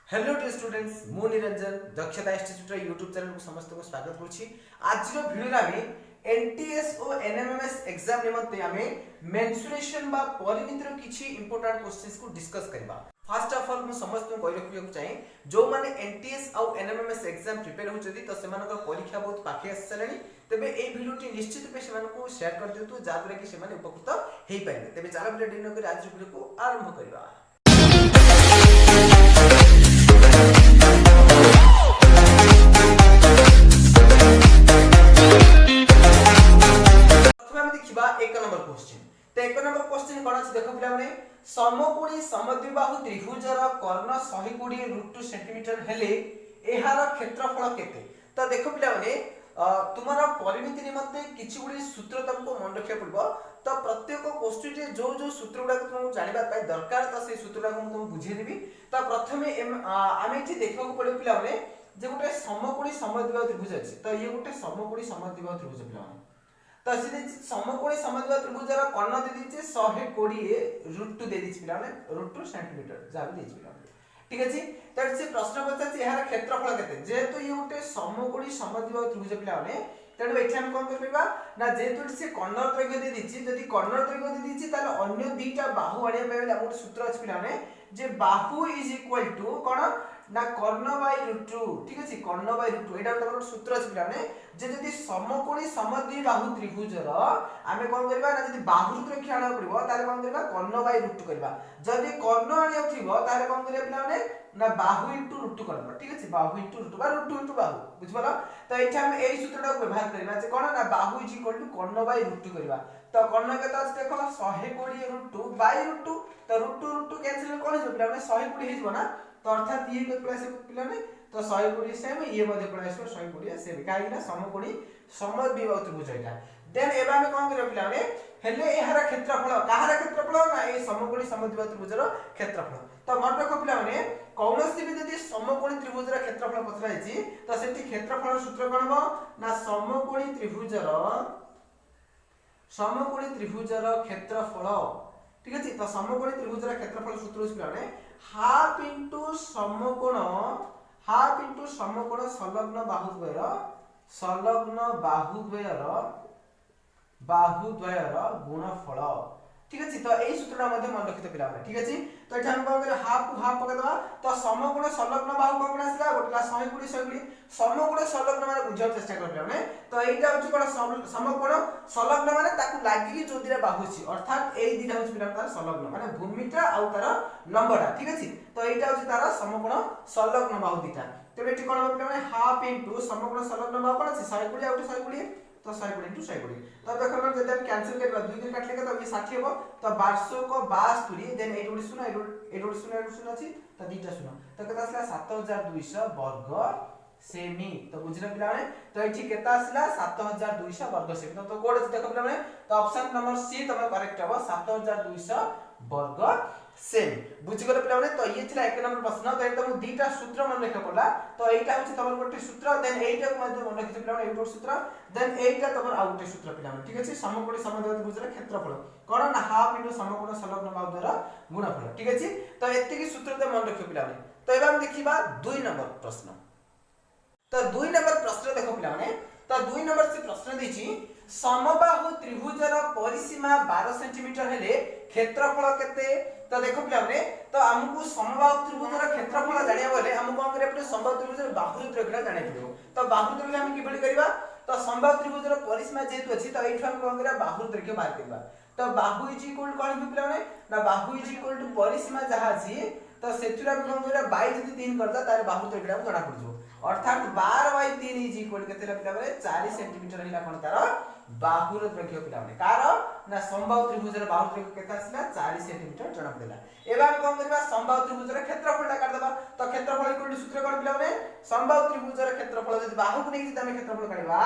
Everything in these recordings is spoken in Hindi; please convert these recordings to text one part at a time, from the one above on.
हेलो डियर स्टूडेंट्स मु निरंजन दक्षता इंस्टीट्यूट यूट्यूब चैनल को समस्त को स्वागत करुछि। आज रो वीडियो रे हमें एनटीएस और एनएमएमएस एग्जाम निमंते हमें मेंसुरेशन बा परिमितिर किछि इंपोर्टेंट क्वेश्चंस को डिस्कस करबा। फर्स्ट ऑफ ऑल मु समस्त को कहि रखियो चाहे जो माने एनटीएस और एनएमएमएस एग्जाम प्रिपेयर होचदी तो सेमानक परीक्षा बहुत पाखे आसलानी तबे ए वीडियोटी निश्चित पे सेमान को शेयर कर दियतु जादरे कि सेमाने उपकृत हेई पाइबे। तबे चला वीडियो डिनो कर आज वीडियो को आरंभ करबा। समकोणी समद्विबाहु त्रिभुजर कर्ण 120 सेंटीमीटर हेले एहार क्षेत्रफल केते। तो देखो पिला माने तुम्हारा परिमिति निमंते किछि गुडी सूत्र तुमको मन रखिया पड़बो। तो प्रत्येक क्वेश्चन रे जो जो सूत्र गुडा तुमको जानिबा पाई दरकार तो से सूत्र गुडा को तुम बुझी देबी। तो प्रथमे आमे एठी देखबा को पड़े पिला माने जे गोटे समकोणी समद्विबाहु त्रिभुज अछि। तो ये गोटे समकोणी समद्विबाहु त्रिभुज पिला माने तो से समकोणी समद्विबाहु त्रिभुजर कर्ण दे दिचे 120 √2 दे दिचे पिला माने √2 सेंटीमीटर जा भी दिचे पिला माने ठीक अछि। त से प्रश्न पछाछि एहार क्षेत्रफल केते जेहेतु ये गोटे समकोणी समद्विबाहु त्रिभुज पिला माने तेणु एठी हम कोन करबा ना जेहेतु से कर्ण दैर्घ्य दे दिछि जदि कर्ण दैर्घ्य दे दिछि ताले अन्य दुईटा बाहु आनिया पाइले हमर सूत्र अछि पिला माने जे बाहु इज इक्वल टू कोन ना कर्ण बाय √2 ठीक अछि। कर्ण बाय √2 एटा हमर सूत्र अछि पिला माने जे जदि समकोणी समद्विबाहु त्रिभुजर आमे कोन करबा ना जदि बाहु दैर्घ्य आना पड़िबो ताले कोन करबा कर्ण बाय √2 करबा। जदि कर्ण आनिया थिबो ताले कोन करबा पिला माने ना बाहु इनटू √2 करबा ठीक अछि। बाहु इनटू √2 बा √2 इनटू बाहु बुझबला। तो एठी हम एई सूत्रटा को व्यवहार करबा जे कोन ना बाहु इज इक्वल टू कर्ण बाय √2 करबा। तो कर्ण केता अछि देखो 120 √2 बाय √2 तो √2 कैंसिल कोन हो पिला माने 120 हिजबो ना। तो अर्थात ये के प्लस पिला ने तो 120 सेम ये मध्ये प्लस 120 सेम काई ना समकोणी समद्विबाहु त्रिभुज एटा। देन एबा में कोन करे पिला ने हेले एहार क्षेत्रफल काहार क्षेत्रफल ना ए समकोणी समद्विबाहु त्रिभुजर क्षेत्रफल। तो मन रखो पिला माने कौनसी भी यदि समकोणी त्रिभुजर क्षेत्रफल पछरा छि तो सेठी क्षेत्रफल सूत्र कोन हो ना समकोणी त्रिभुजर क्षेत्रफल ठीक अछि। तो समकोणी त्रिभुजर क्षेत्रफल सूत्र अछि पिला ने हाफ इनटू समकोण संलग्न बाहुद्वयर गुणफल ठीक अछि। तो एई सूत्रटा मध्ये मन रखितो पिला माने ठीक अछि। तो एठा हम कोन करे हाफ को हाफ पके दबा तो समकोण संलग्न बाहु कोन आसीला गोटला 120 समकोण संलग्न माने बुझाव चेष्टा करबा माने तो एटा होची कोन समकोण संलग्न माने ताकू लागि जो दिरा बाहु छी अर्थात एई दिरा होची पिला तार संलग्न माने भूमिटा आ तार लंबटा ठीक अछि। तो एटा होची तार समकोण संलग्न बाहु दिटा। तबे एठी कोन पिला माने हाफ इनटू समकोण संलग्न बाहु कोन अछि 120 आ 120 तो 120 * 120 तो देखो हम जदि हम कैंसिल करबा 2 दिन काटले तो ये 60 हो तो 1262 देन 8 * 0 8 * 0 8 0 अछि तो दीटा 0 तो केता आसला 7200 वर्ग सेमी। तो बुझले पिला माने तो एठी केता आसला 7200 वर्ग सेमी। तो कोड अछि देखो पिला माने तो ऑप्शन नंबर सी तम करेक्ट हो 7200 वर्ग सेमी बुझि गेल पिला माने। तो ये थिला एक नंबर प्रश्न तो एटा मु दीटा सूत्र मन रख पड़ला तो एटा होछि तमर गोटे सूत्र देन एटा को मध्ये मन रखि पिला माने एटा सूत्र देन एटा तमर आ गोटे सूत्र पिला माने ठीक अछि। समकोणी समद्विबाहु त्रिभुजर क्षेत्रफल कोन ना हाफ इनटू समकोण संलग्न बाहु द्वारा गुणफल ठीक अछि। तो एति की सूत्र ते मन रखि पिला माने। तो एबा हम देखिबा 2 नंबर प्रश्न। तो 2 नंबर प्रश्न देखो पिला माने तो 2 नंबर से प्रश्न देछि समबाहु त्रिभुजर परिसीमा 12 सेंटीमीटर हेले क्षेत्रफल केते। तो देखो पिला माने तो हमकु समबाहु त्रिभुजर क्षेत्रफल जानिया बोले हम कोन करे पड़े समबाहु त्रिभुजर बाहु दैर्घ्य जानिया पड़ो। तो बाहु दैर्घ्य हम किबळी करबा तो समबाहु त्रिभुजर परिसीमा जेतु अछि तो एठा हम कोन करे बाहु दैर्घ्य बाहर करबा। तो बाहु इज इक्वल टू कोन पिला माने ना बाहु इज इक्वल टू परिसीमा जहा अछि तो सेतुरा कोन करे 22 जदि 3 करदा तारे बाहु दैर्घ्य जणा पड़जो अर्थात 12/3 इज इक्वल केते पिला माने 4 सेंटीमीटर हिला कोन तार बाहुर दैर्घ्य पिला माने कार ना समबाहु त्रिभुजर बाहु दैर्घ्य केते आसला 4 सेंटीमीटर जणा पड़ला। एबा हम कोन करबा समबाहु त्रिभुजर क्षेत्रफल काट देबा। तो क्षेत्रफल इक्वल टू सूत्र कोन पिला माने समबाहु त्रिभुजर क्षेत्रफल जदि बाहु को नेकी हम क्षेत्रफल काढबा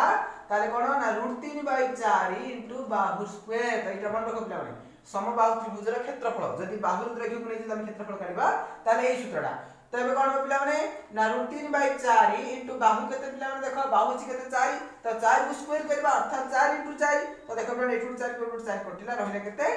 ताले कोन ना √3/4 * बाहु स्क्वायर। तो एटा मन रखो पिला माने समबाहु त्रिभुजर क्षेत्रफल जदि बाहु दैर्घ्य को नेकी हम क्षेत्रफल काढबा ताले एई सूत्रटा। तो एबे कोन पिला माने ना √3/4 * बाहु केते पिला माने देखो बाहु अछि केते 4 तो 4 को स्क्वायर करबा अर्थात 4 * 4 तो देखो पिला 8 * 4 * 4 कटिला रहले केते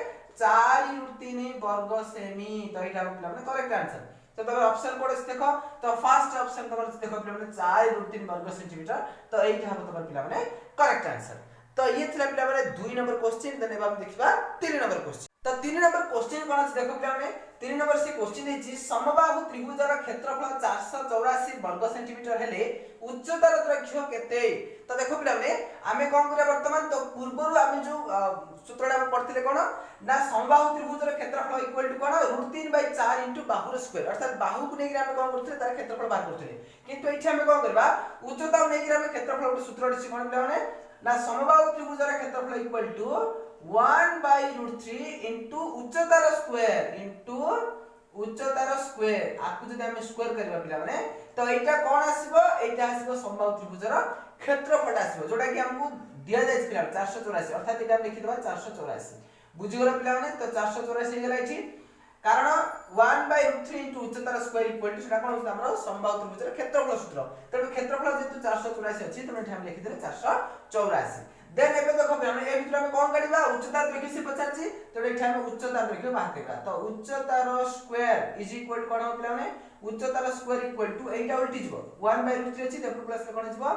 4 √3 वर्ग सेमी। तो एटा पिला माने करेक्ट आंसर। तो तब ऑप्शन कोड से देखो तो फर्स्ट ऑप्शन तमर देखो पिला माने 4√3 वर्ग सेंटीमीटर तो एइटा हम तमर पिला माने करेक्ट आंसर। तो ये थिला पिला माने 2 नंबर क्वेश्चन देने हम देखिबा 3 नंबर क्वेश्चन। तो 3 नंबर क्वेश्चन कोन अछि देखो पिला माने 3 नंबर से क्वेश्चन देछि समबाहु त्रिभुजर क्षेत्रफल 484 वर्ग सेंटीमीटर हेले उच्चतार दैर्घ्य केते। तो देखो पिला माने आमे कोन करे वर्तमान तो पूर्वरु आमे जो सूत्रटा हम पढथिले कोन ना समबाहु त्रिभुजर क्षेत्रफल इक्वल टू कोन √3/4 * बाहुर स्क्वायर अर्थात बाहु को नेगिरा हम कोन करथिले तार क्षेत्रफल बाहर करथिले किंतु एठी हम कोन करबा उच्चता को नेगिरा हम क्षेत्रफल ଗୋଟେ सूत्र अछि कोन पिला माने ना समबाहु त्रिभुजर क्षेत्रफल इक्वल टू 1/√3 * उच्चतार स्क्वायर उच्चतार स्क्वायर आकु जदि हम स्क्वायर करबा पिला माने तो एटा कोन आसीबो एटा आसीबो समबाहु त्रिभुजर क्षेत्रफल आसीबो जोटा कि हमकु दिया जाय पिला 484 अर्थात एटा लिखि देबा 484 बुझि गेला पिला माने तो 484 हे गेला एठी कारण 1/√3 * उच्चतार स्क्वायर इक्वल टू सेटा कोन होता हमरो समबाहु त्रिभुजर क्षेत्रफल सूत्र तबे क्षेत्रफल जेतु 484 अछि तमे हम लिखि देले 484 देन एबे देखो हम ए भितर हम कोन काढिबा उच्चतार दैर्घ्य से पचारछि तो एठी हम उच्चतार दैर्घ्य बाहर करबा तो उच्चतार स्क्वायर इज इक्वल टू कोन हो पिला माने उच्चतार स्क्वायर इक्वल टू एटा उल्टी जिवो 1/√3 अछि देखो प्लस कोन जिवो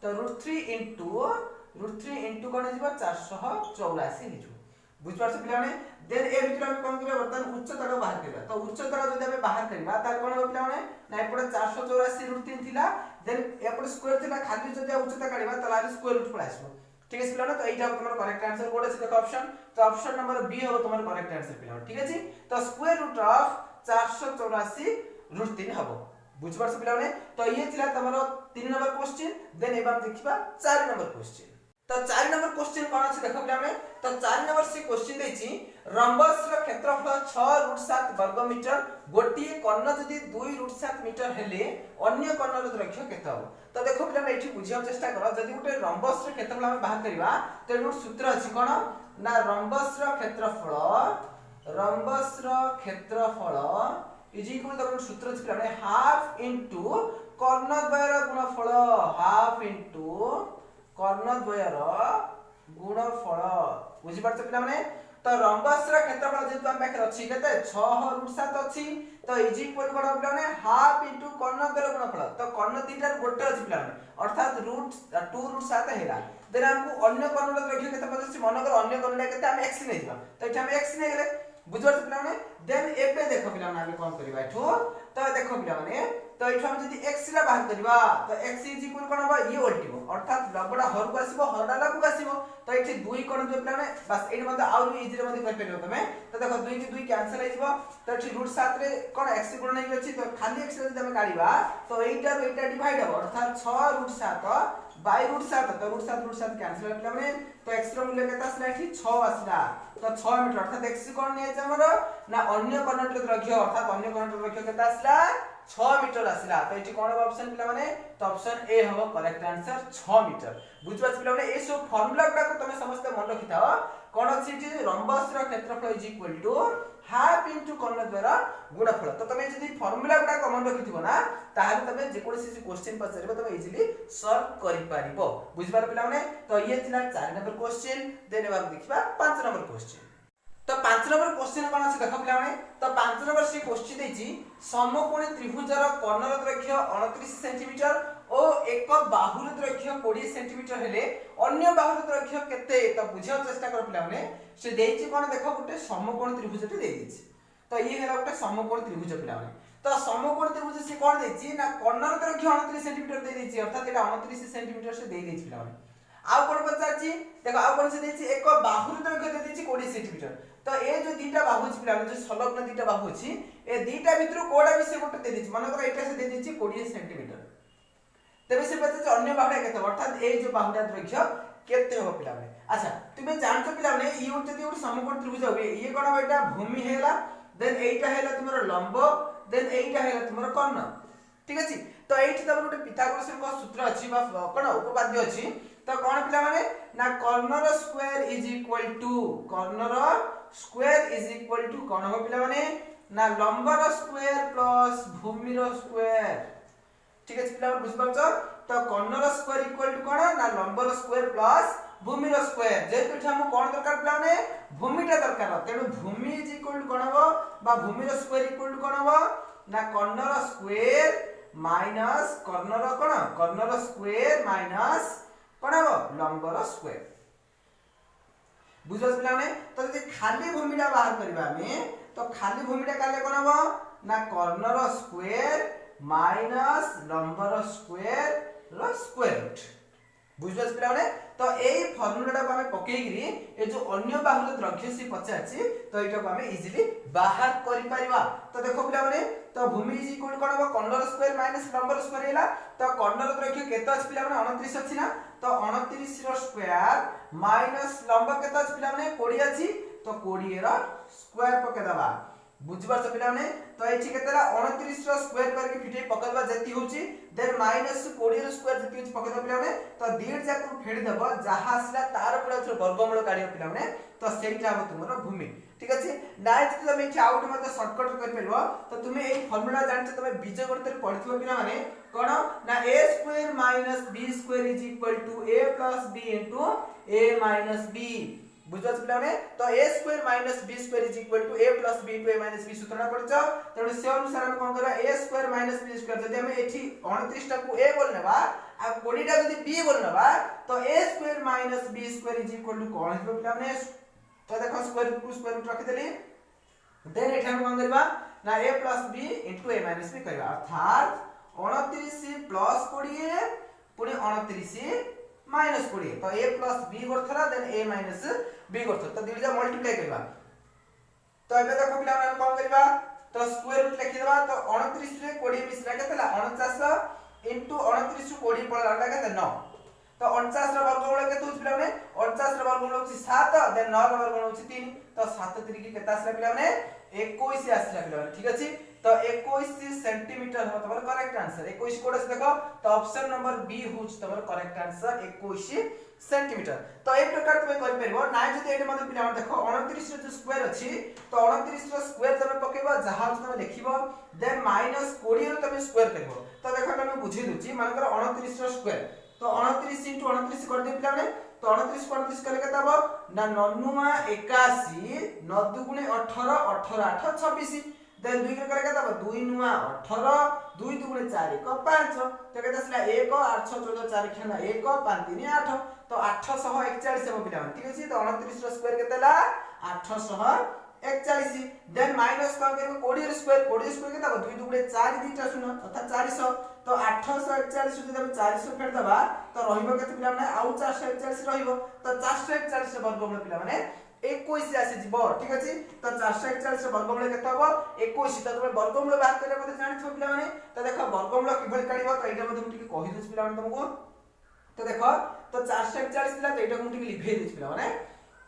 तो √3 * कोन जिवो 484 लिखिबो बुझ पारछ पिला माने देन ए भितर हम कोन करबा बर्तन उच्चतार बाहर करबा तो उच्चतार जदि हम बाहर करबा तार कोन हो पिला माने ना एपडे 484 √3 थिला देन एपडे स्क्वायर थिला खाली जदि उच्चता काढिबा त लारी स्क्वायर रूट पळा आसबो ठीक है पिला तो एटा तुम्हारा करेक्ट आंसर कोड अछि देखो ऑप्शन तो ऑप्शन नंबर बी हो तुम्हारा करेक्ट आंसर पिला ठीक अछि तो स्क्वायर रूट ऑफ 484 √3 हबो बुझ पारछ पिला माने तो ये थिला तुम्हारा 3 नंबर क्वेश्चन देन एबा देखिबा 4 नंबर क्वेश्चन तो 4 नंबर क्वेश्चन कोन अछि देखो पिला माने तो 4 नंबर से क्वेश्चन देछि रम्बस रो क्षेत्रफल 6√7 वर्ग मीटर गोटिए कर्ण जदि 2√7 मीटर हेले अन्य कर्ण रो दैर्घ्य केते हो तो देखो पिला एठी बुझिया चेष्टा करो जदि गुटे रम्बस रो क्षेत्रफल हम बाहर करबा तो एनु सूत्र अछि कोन ना रम्बस रो क्षेत्रफल इज इक्वल टू सूत्र अछि पिला हाफ इनटू कर्ण द्वयर गुणफल हाफ इनटू कर्ण द्वयर गुणफल बुझि पारछ पिला माने तो रम्बस रो क्षेत्रफल जेतु हम पाखे अछि केते 6√7 अछि तो इज इक्वल कोन पिला माने हाफ इनटू कर्ण द्वयर गुणफल तो कर्ण तीनटार गोटे अछि पिला माने अर्थात √2√7 हेला देन हमकु अन्य कर्ण रो दैर्घ्य केते पछछि मन कर अन्य कर्णटा केते हम x नै दिबा तो एठी हम x नै गेले बुझबार पिला माने देन एबे देखो पिला माने हम कोन करबा एठो तो देखो पिला माने तो एठो हम जदी x रा बाहर करबा तो x इज इक्वल कोन बा ये उल्टीबो अर्थात लबडा हरु आसीबो हरडा लागु आसीबो तो एठी 2 कोन जो पिला माने बस एठी मते आउर इजी रे मते कर परिबो तमे तो देखो 2 की 2 कैंसिल आइबो तो एठी √7 रे कोन x गुण नै अछि तो खाली x रे जदी हम काढिबा तो एटा रो एटा डिवाइड हो अर्थात 6√7 बाय √7 तो √7 कैंसिल पिला माने तो x रो मूल्य केता आसला एठी 6 आसला तो 6 मीटर अर्थात x कोन नै अछि हमर ना अन्य कर्णट दैर्घ्य अर्थात अन्य कर्णट दैर्घ्य केता आसला 6 मीटर आसला तो एठी कोन ऑप्शन पिला माने तो ऑप्शन ए हबो करेक्ट आंसर 6 मीटर बुझबास पिला माने ए सब फार्मूला गुडा को तमे समस्त मन रखिथाओ कोन अछि जे रम्बस रो क्षेत्रफल is equal to half into कर्ण द्वारा गुणफल तो तमे जदी फार्मूला गुडा को मन रखिथिबो ना ताहाले तमे जे कोनसी क्वेश्चन पछरबो तमे इजीली सॉल्व करि पारिबो बुझबार पिला माने तो ये थिला 4 नंबर क्वेश्चन देने बार देखिबा 5 नंबर क्वेश्चन तो 5 नंबर क्वेश्चन कोन अछि देखो पिला माने तो 5 नंबर से क्वेश्चन देछि समकोणी त्रिभुजर कर्णर दैर्घ्य 29 सेंटीमीटर और एक बाहुर दैर्घ्य 20 सेंटीमीटर हेले अन्य बाहुर दैर्घ्य केते तो बुझियो चेष्टा कर पिला माने से देछि कोन देखो गुटे समकोणी त्रिभुजटे दे दिछि तो ये हेला गुटे समकोणी त्रिभुज पिला माने तो समकोणी त्रिभुज से कोन देछि ना कर्णर दैर्घ्य 29 सेंटीमीटर दे दिछि अर्थात एटा 29 सेंटीमीटर से दे दिछि पिला माने आउ कोन पचाछि देखो आउ कोन से देछि एक बाहुर दैर्घ्य दे दिछि 20 सेंटीमीटर तो ए जो दीटा बाहु अछि पिला जो संलग्न दीटा बाहु अछि ए दीटा भितर कोडा भी से गोटे दे दिछि मन कर एटा से दे दिछि 20 सेंटीमीटर तबे से पता अन्य बाहुटा केते अर्थात ए जो बाहुटा दैर्घ्य केते हो पिला माने अच्छा तुमे जानतो पिला माने ई जदी उड समकोण त्रिभुज होबे ये कोन एटा भूमि हेला देन एटा हेला तुमरो लंब देन एटा हेला तुमरो कर्ण ठीक अछि तो एठी तमरो गोटे पिथागोरस को सूत्र अछि बा कोन उपपाद्य अछि तो कोन पिला माने ना कर्णर स्क्वायर इज इक्वल टू कर्णर स्क्वायर इज इक्वल टू कोन हो पिला माने ना लंबर स्क्वायर प्लस भूमिर स्क्वायर ठीक अछि पिला बुझ पाछो तो कर्णर स्क्वायर इक्वल टू कोन ना लंबर स्क्वायर प्लस भूमिर स्क्वायर जेतु हम कोन दरकार पिला माने भूमिटा दरकार तेनु भूमि इज इक्वल टू कोन हो बा भूमिर स्क्वायर इक्वल टू कोन हो ना कर्णर स्क्वायर माइनस कर्णर कोन कर्णर स्क्वायर माइनस कोन हो लंबर स्क्वायर बुझस पिला माने तो जदी खाली भूमिटा बाहर करबा हमें तो खाली भूमिटा काले कोन हो ना कर्णर स्क्वायर माइनस लंबर स्क्वायर रो स्क्वायर रूट बुझस पिला माने तो एई फॉर्मूलाटा को हमें पकेइगिरी ए जो अन्य बाहुर द्रव्य से पचाछि तो एटा को हमें इजीली बाहर करि परिबा तो देखो पिला माने तो भूमि इज इक्वल कोन हो कर्णर स्क्वायर माइनस लंबर स्क्वायर हैला तो कर्णर द्रव्य केते अछि पिला माने 29 अछि ना तो 29 रो स्क्वायर माइनस लंब केते अछि पिला माने 20 अछि तो 20 रो स्क्वायर पके दबा बुझबार पिला माने तो एछि केतेला 29 रो स्क्वायर करके फिटे पकड़बा जति होची देन माइनस 20 रो स्क्वायर जति होची पकड़बा पिला माने तो दीड जाक फेडी दबा जहा आसला तार पुरा वर्गमूल काढियो पिला माने तो सेटा हो तुमरो भूमि ठीक अछि नाइ जति तुम एछि आउट मते शॉर्टकट कर परबो तो तुमे एई फार्मूला जानछ तुमे बीजगणित रे पढिथिबो पिला माने कोन ना a square minus b square is equal to a plus b into a minus b बुझछ पिला माने तो a square minus b square is equal to a plus b into a minus b सूत्रना पड़छ तने से अनुसार हम कोन करबा a square minus b square जदि हम एठी 29 टा को a बोल नेबा आ 20 टा जदि b बोल नेबा तो a square minus b square is equal to कोन हिबो पिला माने तो देखो स्क्वायर रूट रखि देली देन एठी हम कोन करबा ना a plus b into a minus b करबा अर्थात 29 प्लस 20 पुनी 29 माइनस 20 तो a प्लस b करथरा देन a माइनस b करथरा तो दिजा मल्टीप्लाई करबा तो एबे देखो पिला हम कोन करबा तो स्क्वायर रूट लिखि देबा तो 29 रे 20 मिसला केतला 49 इनटू 29 रो 20 पड़ला केते 9 तो 49 रो वर्गमूल केते होछ पिला माने 49 रो वर्गमूल होछ 7 देन 9 रो वर्गमूल होछ 3 तो 7 3 के केते आसला पिला माने 21 आसला पिला माने ठीक अछि तो 21 सेंटीमीटर हो तमर करेक्ट आंसर 21 कोड से देखो तो ऑप्शन नंबर बी होछ तमर करेक्ट आंसर 21 सेंटीमीटर तो ए प्रकार तुम कर परबो ना जदि एटे मते पिला देखो 29 रो जो स्क्वायर अछि तो 29 रो स्क्वायर तमे पकेबो जहां तमे लिखिबो देन माइनस 20 रो तमे स्क्वायर करबो तो देखो तमे बुझी दुची मानकर 29 रो स्क्वायर तो 29 * 29 कर दे पिला ने तो 29 * 29 करले केता हो ना 9 81 9 दुगुणे 18 18 8 26 देन 2 करे केता हो 2 9 18 2 दुगुणे 4 1 5 तो केता असला 1 8 6 14 4 खेना 1 5 3 8 तो 841 हम पिला ठीक अछि तो 29 रो स्क्वायर केतला 841 देन माइनस का करबो 20 रो स्क्वायर केता हो 2 दुगुणे 4 2 टा सुनो अर्थात 400 तो 841 जदि हम 400 फेर दबा तो रहिबो केते पिला माने आउ 441 रहिबो तो 441 रे वर्गमूल पिला माने 21 आसी जिवो ठीक अछि तो 441 रे वर्गमूल केते हो 21 तो तुम वर्गमूल बात करे मते जानि पिला माने तो देखो वर्गमूल किभल काढिबो तो एटा मते मुठी कहि दस पिला माने तुमको तो देखो तो 441 पिला तो एटा मुठी लिखै दस पिला माने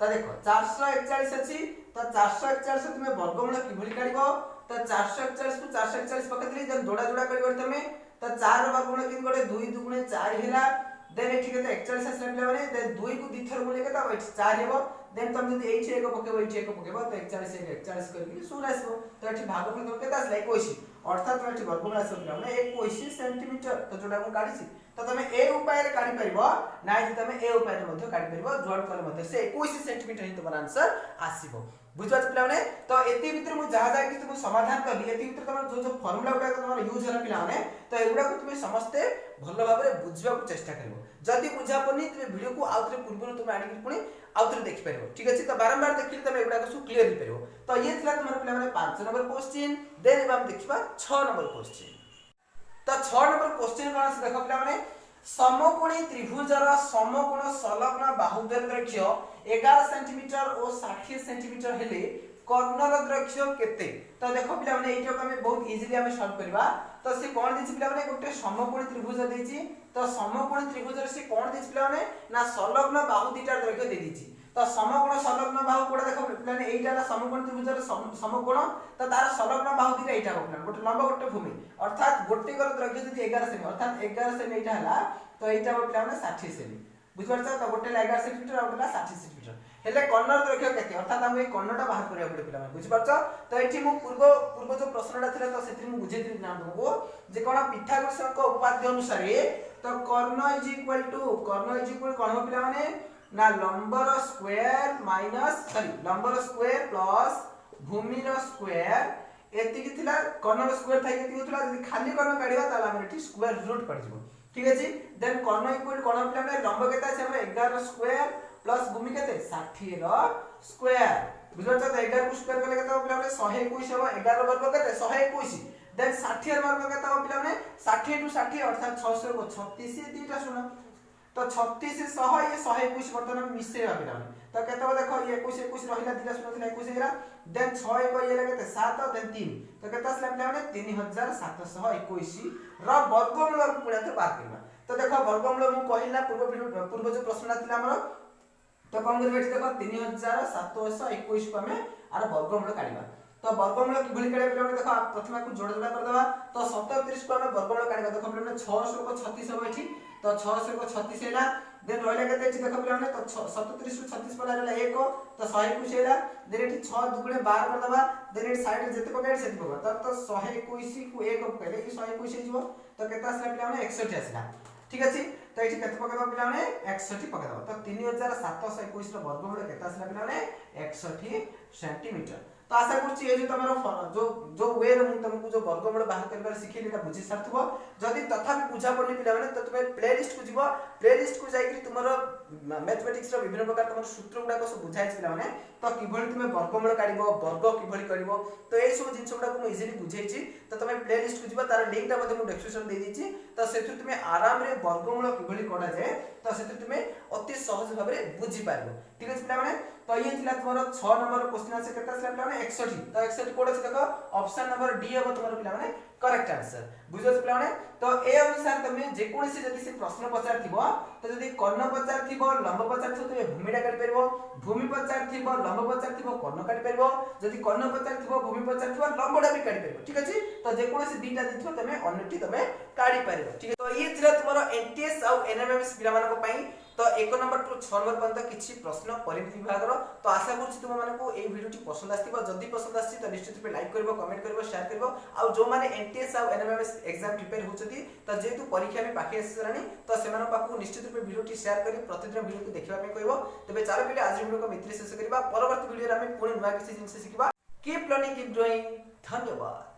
तो देखो 441 अछि तो 441 से तुम वर्गमूल किभल काढिबो तो 441 को 441 पकड़ली जब जोड़ा जोड़ा करिबो तुम तो 4 रो वर्गमूल किन गडे 2 दुगुणे 4 हेला देन एठी केते 41 आसला पिला माने देन 2 को 2 थर गुणे केता 4 हेबो देन तुम जदी एठी एक पकेबो तो 41 41 करके 16 आसबो तो एठी भागफल तुम केता आसला 21 अर्थात तुम एठी वर्गमूल आसबो पिला माने 21 सेंटीमीटर तो जोडा को काढिछि तो तुम ए उपाय रे काढि परिबो नाइ जे तुम ए उपाय रे मध्ये काढि परिबो जोड कले मध्ये से 21 सेंटीमीटर ही तुम आंसर आसीबो बुझबाच पिला माने तो एति भीतर मु जहा जा कि तुम समाधान करली एति भीतर तुम जो जो फार्मूला उडा तुम यूज होला पिला माने तो एगुडा को तुम समस्त भलो भाबरे बुझबा को चेष्टा करबो जदी बुझा पनी तुम वीडियो को आउतरे पूर्व तुम आनी पुनी आउतरे देखि परबो ठीक अछि तो बारंबार देखिले तुम एगुडा को सु क्लियर ही परबो तो ये थिला तुम पिला माने 5 नंबर क्वेश्चन देन हम देखिबा 6 नंबर क्वेश्चन तो 6 नंबर क्वेश्चन कोन से देखो पिला माने समकोणी त्रिभुजर समकोण संलग्न बाहु दैर्घ्य 11 सेंटीमीटर और 60 सेंटीमीटर हेले कर्णर दैर्घ्य केते तो देखो पिला माने एटा को हम बहुत इजीली हम सॉल्व करबा तो से कोन दिछि पिला माने गोटे समकोणी त्रिभुज देछि तो समकोणी त्रिभुजर से कोन दिछि पिला माने ना संलग्न बाहु दिटा दैर्घ्य दे दिछि तो समकोण संलग्न बाहु कोडा देखो पिला माने एटा ला समकोणी त्रिभुजर समकोण तो तार संलग्न बाहु दिटा एटा हो पिला गोटे लंब गोटे भूमि अर्थात गोटे कर दैर्घ्य जदि 11 सेमी अर्थात 11 सेमी एटा हला तो एटा हो पिला माने 60 सेमी बुझबरछ तो गोटे 11 सेंटीमीटर और गोटे 60 सेंटीमीटर हेले कर्णर दैर्घ्य केते अर्थात हम ए कर्णटा बाहर करिया पड़े पिला माने बुझबरछ तो एठी मु पूर्व जो प्रश्नटा थिला तो सेति मु बुझे दिना तुमको जे कोन पिथागोरसक उपाद्य अनुसार तो कर्ण इज इक्वल कोन पिला माने ना लंबर स्क्वायर माइनस लंबर स्क्वायर प्लस भूमिर स्क्वायर एतिकी थिला कर्ण स्क्वायर थाई केति होतला जदी खाली कर्ण काढिबा ताला हमर एठी स्क्वायर रूट पड़ जिवो ठीक अछि देन कर्ण इक्वल कर्ण पिला हमर लंब केता छै हमर 11 स्क्वायर प्लस भूमि केते 60 रो स्क्वायर बुझो त 11 को स्क्वायर करले केता पिला हमर 121 हो 11 वर्ग केते 121 देन 60 वर्ग केता पिला हमर 60 टू 60 अर्थात 600 को 36 दीटा सुनो तो 36 सह ये 121 वर्तमान मिसेबा पिला तो केते देखो ये 21 21 रहिला दिला सुनो 21 हेरा देन 6 1 ये केते 7 देन 3 तो केते असला पिला माने 3721 र वर्गमूल पुरा तो बात करबा तो देखो वर्गमूल मु कहिला पूर्व जो प्रश्न थिला हमर तो कम करबे देखो 3721 को हमें आर वर्गमूल काढिबा तो वर्गमूल कि भली काढिबा पिला देखो प्रथम को जोड़ा जोड़ा कर देबा तो 37 को हमें वर्गमूल काढिबा देखो पिला 600 को 36 हो एठी तो 600 को 36 हैला देन रहला केते एठी देखो पिला तो 37 को 36 पला रहला 1 तो 121 हैला देन एठी 6 दुगुणे 12 कर देबा देन एठी साइड रे जते पकाइ सेति पका तो 121 को 1 पकाइले ई 121 हे जिवो तो केते आसला पिला 61 आसला ठीक अछि तो एठी केते पकाइबा पिला 61 पकाइबा तो 3721 रो वर्गमूल केते आसला पिला 61 सेंटीमीटर तो आशा करछि ए जे तमरो जो वे रे मु तुमको जो वर्गमूल बाहर करबार सिखेली ता बुझि सारथबो जदी तथापि बुझा पड़नी पिला माने तो तुमे प्लेलिस्ट को जीवो प्लेलिस्ट को जाई कि तुमरो मैथमेटिक्स रो विभिन्न प्रकार तुमरो सूत्र गुडा को सब बुझाइछ पिला माने तो किभली तुमे वर्गमूल काढिबो वर्ग किभली करिवो तो ए सब जिंस गुडा को मु इजीली बुझाइछि तो तुमे प्लेलिस्ट को जीवो तार लिंक ता मध्ये मु डिस्क्रिप्शन दे दिछि तो सेथु तुमे आराम रे वर्गमूल किभली कोडा जाय तो सेथु तुमे अति सहज भाबरे बुझि पारिबो ठीक अछि पिला माने तो ये थिला तुम्हारा 6 नंबर क्वेश्चन आसे केता से पिला माने 61 तो 61 कोड अछि देखो ऑप्शन नंबर डी हबो तुम्हारा पिला माने करेक्ट आंसर बुझो पिला माने तो ए अनुसार तुमे जे कोनसी जदी से प्रश्न पचार थिबो तो जदी कर्ण पचार थिबो लंब पचार थिबो तुमे भूमिटा काढि परबो भूमि पचार थिबो लंब पचार थिबो कर्ण काढि परबो जदी कर्ण पचार थिबो भूमि पचार थिबो लंबडा भी काढि परबो ठीक अछि तो जे कोनसी दीटा दिथिबो तुमे अन्यटी तुमे काढि परबो ठीक है तो ये थिला तुम्हारा एनटीएस और एनएमएमएस पिला मानको पई तो 1 नंबर टू 6 नंबर पर्यंत किछि प्रश्न परिमिति विभाग रो तो आशा करछि तुम मानको ए वीडियोटी पसंद आस्तिबो जदी पसंद आछि तो निश्चित रूपे लाइक करबो कमेंट करबो शेयर करबो आ जो माने एनटीएस और एनएमएमएस एग्जाम प्रिपेयर होचती तो जेतु परीक्षा में पाखे आसरानी तो सेमान पाखु निश्चित रूपे वीडियोटी शेयर करी प्रतिदिन वीडियो को देखिबा पे कहबो तबे चालो पहिले आज वीडियो को मित्र शेष करबा परवर्ती वीडियो रे हम पुणी नया किछि जिंस सिखिबा कीप लर्निंग कीप डूइंग धन्यवाद।